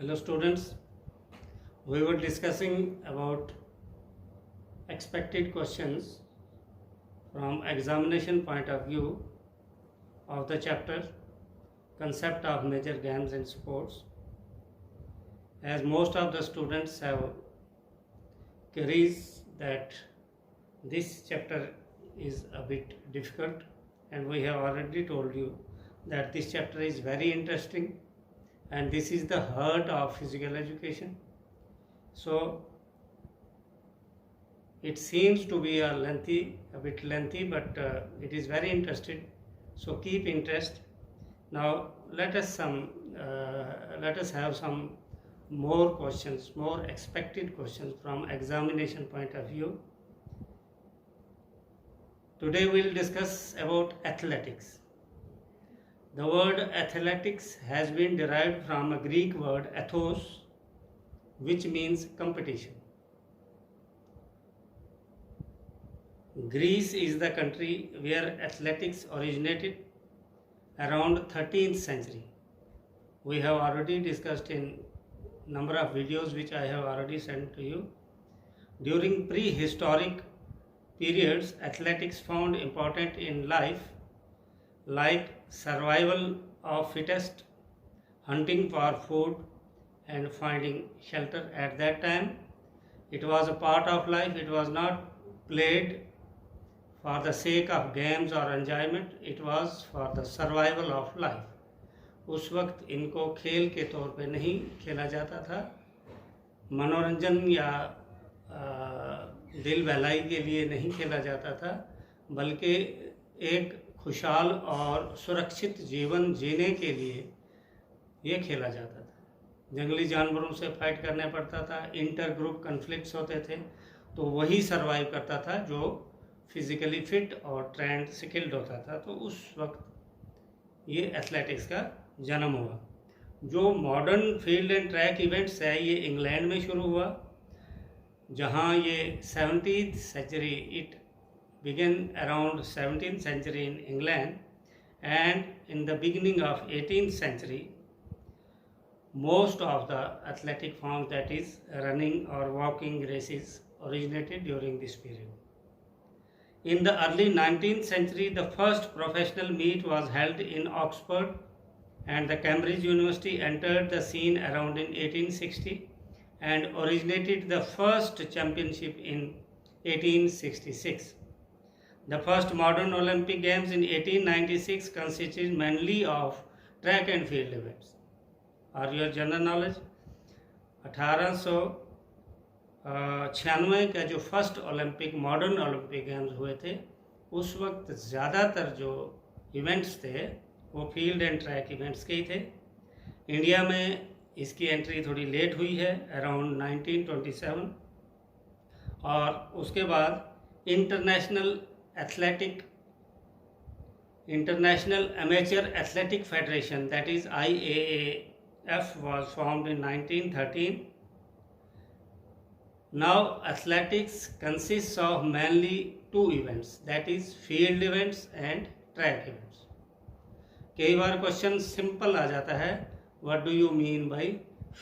Hello students, we were discussing about expected questions from examination point of view of the chapter concept of major games and sports. As most of the students have queries that this chapter is a bit difficult, and we have already told you that this chapter is very interesting and this is the heart of physical education. So it seems to be a bit lengthy, but it is very interesting. So keep interest. Now let us have some more questions, more expected questions from examination point of view. Today we will discuss about athletics. The word athletics has been derived from a Greek word athos, which means competition. Greece is the country where athletics originated around 13th century. We have already discussed in number of videos which I have already sent to you. During prehistoric periods, athletics found important in life, like survival of fittest, hunting for food, and finding shelter. At that time, it was a part of life. It was not played for the sake of games or enjoyment. It was for the survival of life. उस वक्त इनको खेल के तौर पे नहीं खेला जाता था, मनोरंजन या दिल बहलाई के लिए नहीं खेला जाता था, बल्कि एक खुशहाल और सुरक्षित जीवन जीने के लिए ये खेला जाता था। जंगली जानवरों से फाइट करना पड़ता था, इंटर ग्रुप कन्फ्लिक्ट्स होते थे, तो वही सरवाइव करता था जो फिजिकली फिट और ट्रेंड स्किल्ड होता था। तो उस वक्त ये एथलेटिक्स का जन्म हुआ। जो modern field and track events है, ये इंग्लैंड में शुरू हुआ, जहाँ ये 17th century, it began around 17th century in England, and in the beginning of 18th century most of the athletic forms, that is running or walking races, originated during this period. In the early 19th century, the first professional meet was held in Oxford, and the Cambridge University entered the scene around in 1860 and originated the first championship in 1866. The first modern Olympic Games in 1896 consisted mainly of track and field events. Are your general knowledge? 1896 का जो first Olympic modern Olympic games हुए थे, उस वक्त ज़्यादातर जो events थे वो फील्ड एंड ट्रैक इवेंट्स के ही थे। इंडिया में इसकी एंट्री थोड़ी लेट हुई है, अराउंड 1927, और उसके बाद international Amateur Athletic Federation, that is IAAF, was formed in 1913. Now athletics consists of mainly two events, that is field events and track events. कई बार क्वेश्चन सिंपल आ जाता है, what do you mean by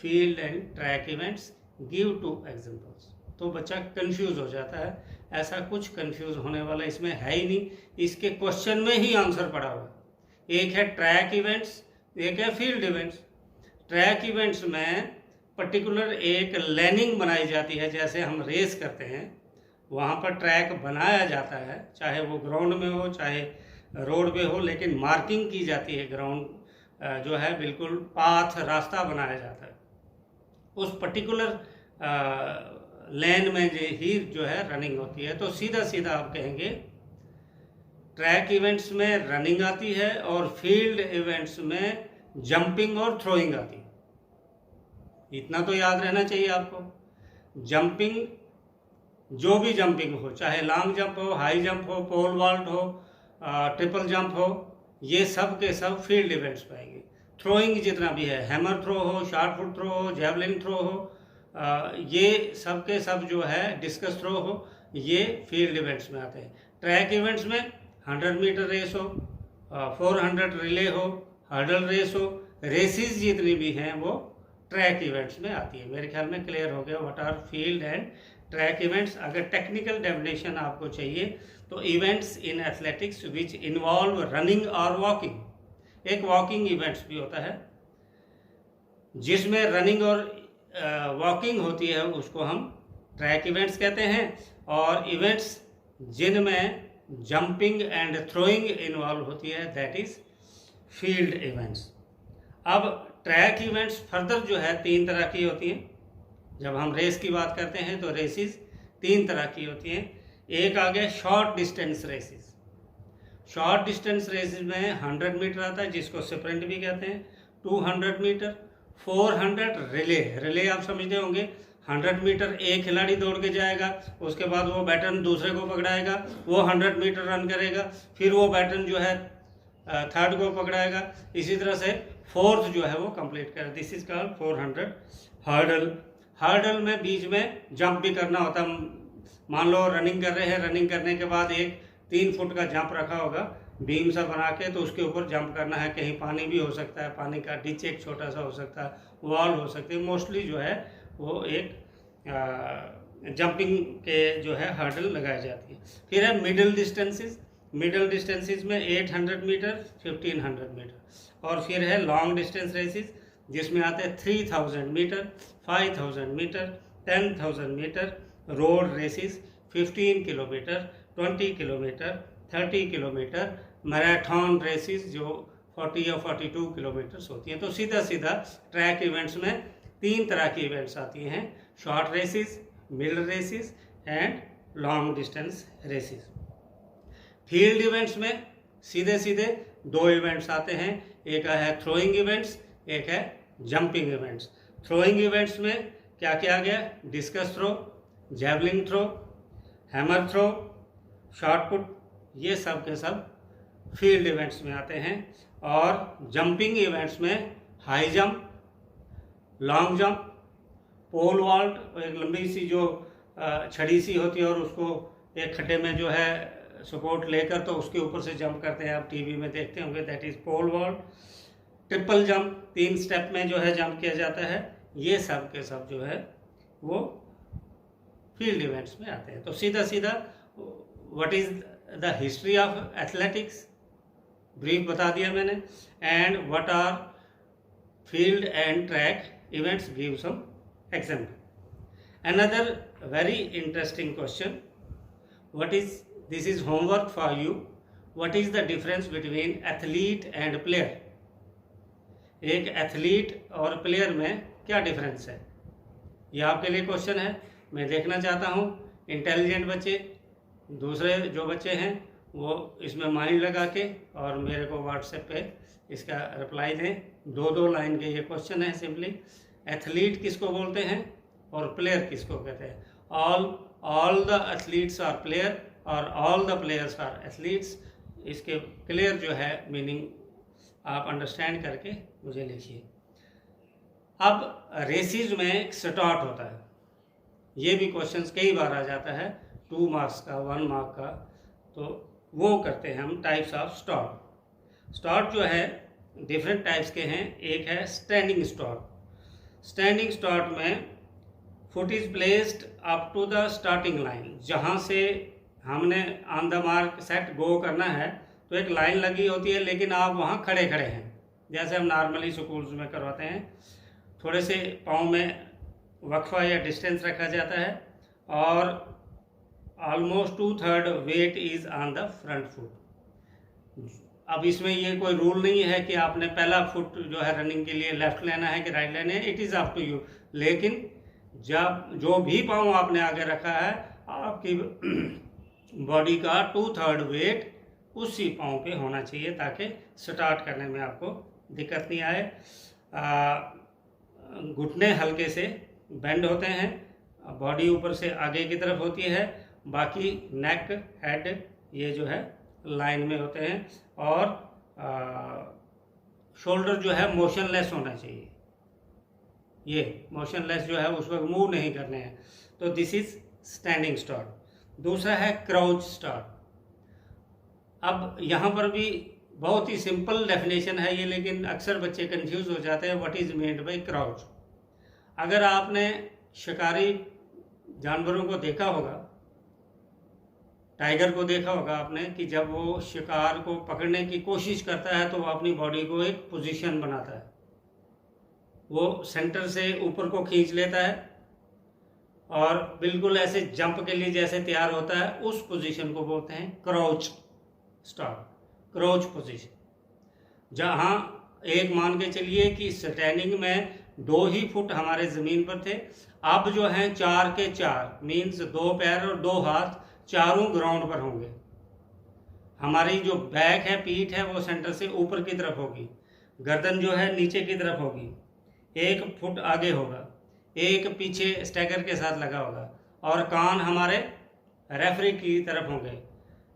field and track events, give to examples, तो बच्चा confuse हो जाता है। ऐसा कुछ कंफ्यूज होने वाला इसमें है ही नहीं, इसके क्वेश्चन में ही आंसर पड़ा हुआ। एक है ट्रैक इवेंट्स, एक है फील्ड इवेंट्स। ट्रैक इवेंट्स में पर्टिकुलर एक लाइनिंग बनाई जाती है, जैसे हम रेस करते हैं वहाँ पर ट्रैक बनाया जाता है, चाहे वो ग्राउंड में हो चाहे रोड पे हो, लेकिन मार्किंग की जाती है, ग्राउंड जो है बिल्कुल पाथ, रास्ता बनाया जाता है। उस पर्टिकुलर लेन में ही जो है रनिंग होती है। तो सीधा सीधा आप कहेंगे ट्रैक इवेंट्स में रनिंग आती है और फील्ड इवेंट्स में जंपिंग और थ्रोइंग आती है। इतना तो याद रहना चाहिए आपको। जंपिंग, जो भी जंपिंग हो, चाहे लॉन्ग जंप हो, हाई जंप हो, पोल वॉल्ट हो, ट्रिपल जंप हो, ये सब के सब फील्ड इवेंट्स पाएंगे। थ्रोइंग जितना भी है, हैमर थ्रो हो, शॉर्ट फुट थ्रो हो, जैवलिन थ्रो हो, ये सब के सब जो है, डिस्कस थ्रो हो, ये फील्ड इवेंट्स में आते हैं। ट्रैक इवेंट्स में 100 मीटर रेस हो, 400 रिले हो, हर्डल रेस हो, रेसिस जितनी भी हैं वो ट्रैक इवेंट्स में आती है। मेरे ख्याल में क्लियर हो गया what are field and track events. अगर टेक्निकल डेफिनेशन आपको चाहिए तो events in athletics which involve running और वॉकिंग। एक वॉकिंग इवेंट्स भी होता है जिसमें रनिंग और वॉकिंग होती है, उसको हम ट्रैक इवेंट्स कहते हैं। और इवेंट्स जिनमें जंपिंग एंड थ्रोइंग इन्वॉल्व होती है, दैट इज फील्ड इवेंट्स। अब ट्रैक इवेंट्स फर्दर जो है 3 तरह की होती हैं। जब हम रेस की बात करते हैं तो रेसेस 3 तरह की होती हैं। एक आ गया short distance races. Short distance races में 100 मीटर आता है जिसको स्प्रिंट भी कहते हैं, 200 मीटर, 400 रिले आप समझते होंगे। 100 मीटर एक खिलाड़ी दौड़ के जाएगा, उसके बाद वो बैटन दूसरे को पकड़ाएगा, वो 100 मीटर रन करेगा, फिर वो बैटन जो है थर्ड को पकड़ाएगा, इसी तरह से फोर्थ जो है वो कंप्लीट करे। This is called 400 hurdle. Hurdle में बीच में जंप भी करना होता है। मान लो रनिंग कर रहे हैं, रनिंग करने के बाद एक 3 फुट का जंप रखा होगा बीम सा बना के, तो उसके ऊपर जंप करना है। कहीं पानी भी हो सकता है, पानी का डिच एक छोटा सा हो सकता है, वॉल हो सकती है। मोस्टली जो है वो एक जंपिंग के जो है हर्डल लगाई जाती है। फिर है मिडिल डिस्टेंसेस। मिडिल डिस्टेंसेस में 800 मीटर, 1500 मीटर। और फिर है लॉन्ग डिस्टेंस रेसेस जिसमें आते हैं 3000 metre, 5000 metre, 10,000 metre. Road races 15 kilometre, 20 kilometre, 30 kilometre. Marathon races जो 40 या 42 किलोमीटर्स होती हैं। तो सीधा सीधा ट्रैक इवेंट्स में 3 तरह की इवेंट्स आती हैं, short races, mid races and long distance races. Field events में सीधे सीधे 2 इवेंट्स आते हैं, एक है थ्रोइंग इवेंट्स, एक है जंपिंग इवेंट्स। थ्रोइंग इवेंट्स में क्या क्या आ गया? Discus throw, javelin throw, hammer throw, shot put, ये सब के सब फील्ड इवेंट्स में आते हैं। और जंपिंग इवेंट्स में high jump, long jump, pole vault, एक लंबी सी जो छड़ी सी होती है और उसको एक खड्डे में जो है सपोर्ट लेकर तो उसके ऊपर से जंप करते हैं, आप टीवी में देखते होंगे, that is pole vault. Triple jump, 3 step में जो है जंप किया जाता है। ये सब के सब जो है वो फील्ड इवेंट्स में आते हैं। तो सीधा सीधा what is the history of athletics brief बता दिया मैंने, and what are field and track events, give some example. Another very interesting question, this is homework for you. What is the difference between athlete and player? एक athlete और player में क्या difference है, ये आपके लिए क्वेश्चन है। मैं देखना चाहता हूँ इंटेलिजेंट बच्चे, दूसरे जो बच्चे हैं वो इसमें माइंड लगा के और मेरे को व्हाट्सएप पे इसका रिप्लाई दें। 2 लाइन के ये क्वेश्चन है। सिंपली एथलीट किसको बोलते हैं और प्लेयर किसको कहते हैं? All the athletes are player और all the players are athletes. इसके क्लियर जो है मीनिंग आप अंडरस्टैंड करके मुझे लिखिए। अब रेसिज में एक स्टार्ट होता है, ये भी क्वेश्चंस कई बार आ जाता है, 2 मार्क्स का, 1 मार्क का। तो वो करते हैं हम टाइप्स ऑफ स्टार्ट। स्टार्ट जो है डिफरेंट टाइप्स के हैं। एक है स्टैंडिंग स्टार्ट। स्टैंडिंग स्टार्ट में foot is placed up to the starting line. जहाँ से हमने on the mark set go करना है तो एक लाइन लगी होती है, लेकिन आप वहाँ खड़े खड़े हैं, जैसे हम नॉर्मली स्कूल्स में करवाते हैं। थोड़े से पाँव में वक्फा या डिस्टेंस रखा जाता है और almost 2/3 weight is on the front foot. अब इसमें ये कोई रूल नहीं है कि आपने पहला फुट जो है रनिंग के लिए लेफ्ट लेना है कि राइट लेना है, it is up to you. लेकिन जब जो भी पाँव आपने आगे रखा है, आपकी बॉडी का 2/3 वेट उसी पाँव पे होना चाहिए ताकि स्टार्ट करने में आपको दिक्कत नहीं आए। घुटने हल्के से बेंड होते हैं, बॉडी ऊपर से आगे की तरफ होती है, बाकी नेक, हेड ये जो है लाइन में होते हैं और शोल्डर जो है मोशनलेस होना चाहिए। ये मोशनलेस जो है उस वक्त मूव नहीं करने हैं। तो दिस इज स्टैंडिंग स्टार्ट। दूसरा है क्राउच स्टार्ट। अब यहाँ पर भी बहुत ही सिंपल डेफिनेशन है ये, लेकिन अक्सर बच्चे कंफ्यूज हो जाते हैं what is meant by crouch. अगर आपने शिकारी जानवरों को देखा होगा, टाइगर को देखा होगा आपने कि जब वो शिकार को पकड़ने की कोशिश करता है तो वो अपनी बॉडी को एक पोजीशन बनाता है, वो सेंटर से ऊपर को खींच लेता है और बिल्कुल ऐसे जंप के लिए जैसे तैयार होता है, उस पोजीशन को बोलते हैं क्राउच स्टार्ट, क्राउच पोजीशन। जहां एक मान के चलिए कि स्टैंडिंग में 2 ही फुट हमारे ज़मीन पर थे, अब जो हैं 4 के 4 मीन्स 2 पैर और 2 हाथ चारों ग्राउंड पर होंगे। हमारी जो बैक है, पीठ है, वो सेंटर से ऊपर की तरफ होगी, गर्दन जो है नीचे की तरफ होगी, 1 फुट आगे होगा, 1 पीछे स्टैगर के साथ लगा होगा और कान हमारे रेफरी की तरफ होंगे।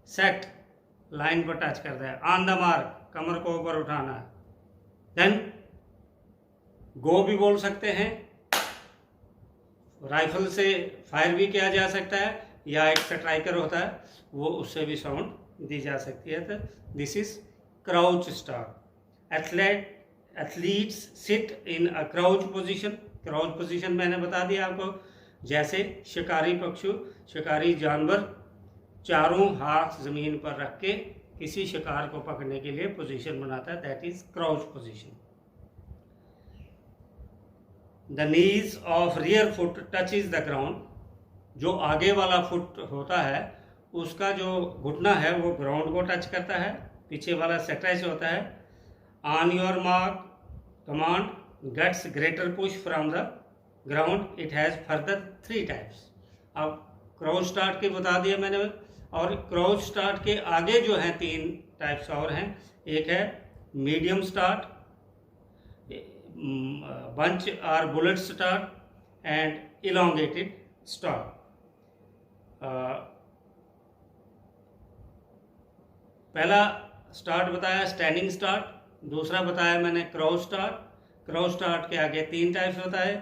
सेट लाइन पर टच करता है, ऑन द मार्क कमर को ऊपर उठाना है, देन गो भी बोल सकते हैं, राइफल से फायर भी किया जा सकता है या एक स्ट्राइकर होता है वो उससे भी साउंड दी जा सकती है। तो this is crouch start. Athletes sit in a crouch position. Crouch position मैंने बता दिया आपको, जैसे शिकारी पक्षी, शिकारी जानवर चारों हाथ जमीन पर रख के किसी शिकार को पकड़ने के लिए पोजीशन बनाता है, that is crouch position. The knees of rear foot touches the ground. जो आगे वाला फुट होता है उसका जो घुटना है वो ग्राउंड को टच करता है, पीछे वाला स्ट्रेच होता है। On your mark command gets greater push from the ground, it has further 3 types. अब क्राउच स्टार्ट के बता दिया मैंने, और क्राउच स्टार्ट के आगे जो हैं 3 टाइप्स और हैं। एक है मीडियम स्टार्ट, बंच और bullet start and elongated start. पहला स्टार्ट बताया स्टैंडिंग स्टार्ट, दूसरा बताया मैंने क्राउच स्टार्ट। क्राउच स्टार्ट के आगे 3 टाइप्स होता है,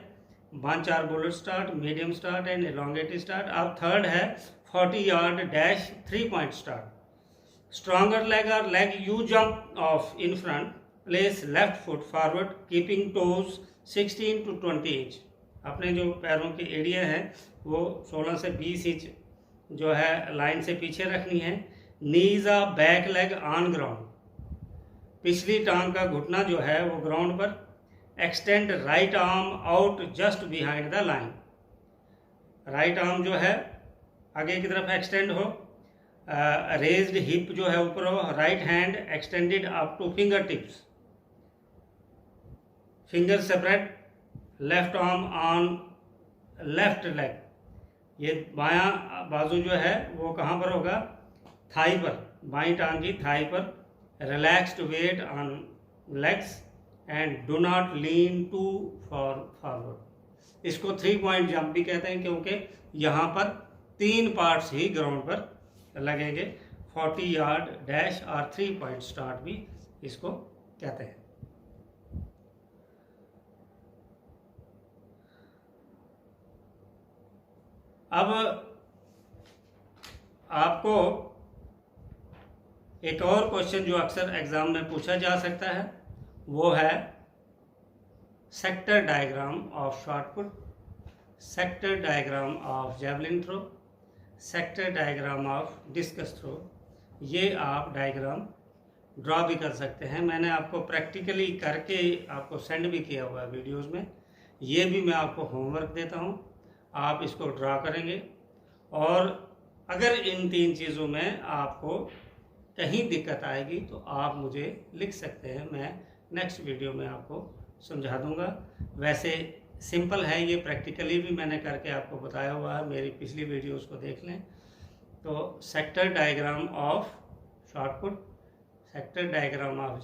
बंच और bullet start, medium start and elongated start. अब थर्ड है 40 yard dash 3 point start. Stronger leg और leg you jump off in front, place left foot forward keeping toes 16 to 20 inch. अपने जो पैरों की एड़ियाँ हैं वो 16 से 20 इंच जो है लाइन से पीछे रखनी है। Knees a back leg on ground, पिछली टांग का घुटना जो है वो ग्राउंड पर। Extend right arm out just behind the line, right arm जो है आगे की तरफ एक्सटेंड हो। रेज्ड हिप जो है ऊपर हो। Right hand extended up two finger tips, finger separate. Left arm on left leg, ये बायां बाजू जो है वो कहाँ पर होगा, थाई पर, बाईं टांग की थाई पर। Relaxed weight on legs and do not lean too forward. इसको 3 पॉइंट जंप भी कहते हैं क्योंकि यहाँ पर 3 पार्ट्स ही ग्राउंड पर लगेंगे। 40 यार्ड डैश और 3 पॉइंट स्टार्ट भी इसको कहते हैं। अब आपको एक और क्वेश्चन जो अक्सर एग्जाम में पूछा जा सकता है वो है sector diagram of shot put, sector diagram of javelin throw, sector diagram of discus throw. ये आप डायग्राम ड्रॉ भी कर सकते हैं। मैंने आपको प्रैक्टिकली करके आपको सेंड भी किया हुआ है वीडियोस में। ये भी मैं आपको होमवर्क देता हूँ, आप इसको ड्रा करेंगे। और अगर इन 3 चीज़ों में आपको कहीं दिक्कत आएगी तो आप मुझे लिख सकते हैं, मैं नेक्स्ट वीडियो में आपको समझा दूंगा। वैसे सिंपल है ये, प्रैक्टिकली भी मैंने करके आपको बताया हुआ है, मेरी पिछली वीडियोस को देख लें। तो sector diagram of shot put, sector diagram of